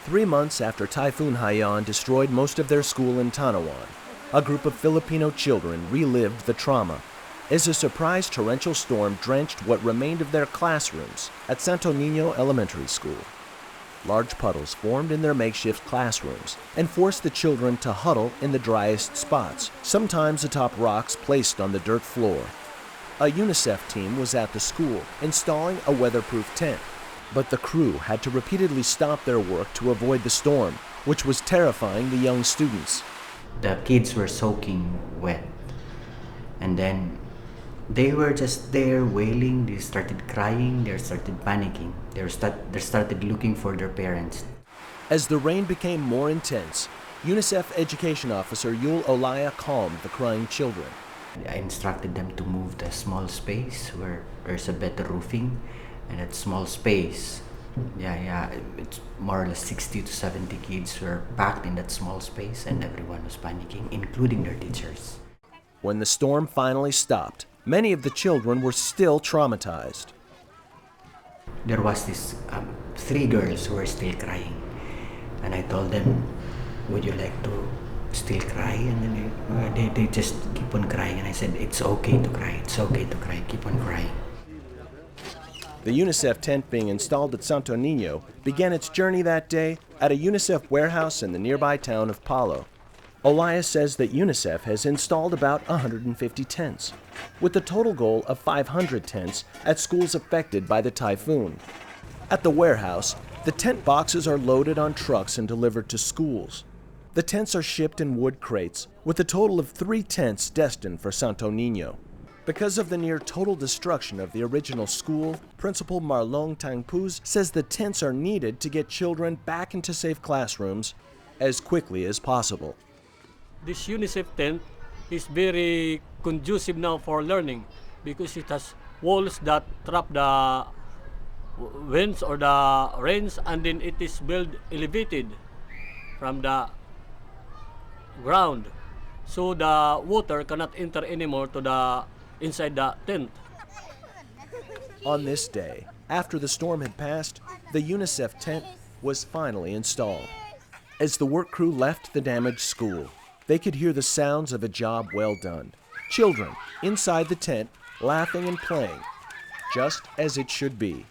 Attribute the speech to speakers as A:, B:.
A: 3 months after Typhoon Haiyan destroyed most of their school in Tanawan, a group of Filipino children relived the trauma as a surprise torrential storm drenched what remained of their classrooms at Santo Niño Elementary School. Large puddles formed in their makeshift classrooms and forced the children to huddle in the driest spots, sometimes atop rocks placed on the dirt floor. A UNICEF team was at the school installing a weatherproof tent, but the crew had to repeatedly stop their work to avoid the storm, which was terrifying the young students.
B: The kids were soaking wet, and then they were just there wailing. They started crying, they started panicking, they started looking for their parents.
A: As the rain became more intense, UNICEF Education Officer Yul Olaya calmed the crying children.
B: I instructed them to move to a small space where there's a better roofing, and that small space, it's more or less 60 to 70 kids were packed in that small space, and everyone was panicking, including their teachers.
A: When the storm finally stopped, many of the children were still traumatized.
B: There was this 3 girls who were still crying, and I told them, would you like to still cry? And then they just keep on crying, and I said, it's okay to cry, it's okay to cry, keep on crying.
A: The UNICEF tent being installed at Santo Niño began its journey that day at a UNICEF warehouse in the nearby town of Palo. Olaya says that UNICEF has installed about 150 tents, with the total goal of 500 tents at schools affected by the typhoon. At the warehouse, the tent boxes are loaded on trucks and delivered to schools. The tents are shipped in wood crates, with a total of 3 tents destined for Santo Niño. Because of the near total destruction of the original school, Principal Marlong Tangpuz says the tents are needed to get children back into safe classrooms as quickly as possible.
C: This UNICEF tent is very conducive now for learning because it has walls that trap the winds or the rains, and then it is built elevated from the ground, so the water cannot enter anymore to the inside the tent.
A: On this day, after the storm had passed, the UNICEF tent was finally installed. As the work crew left the damaged school, they could hear the sounds of a job well done. Children inside the tent laughing and playing, just as it should be.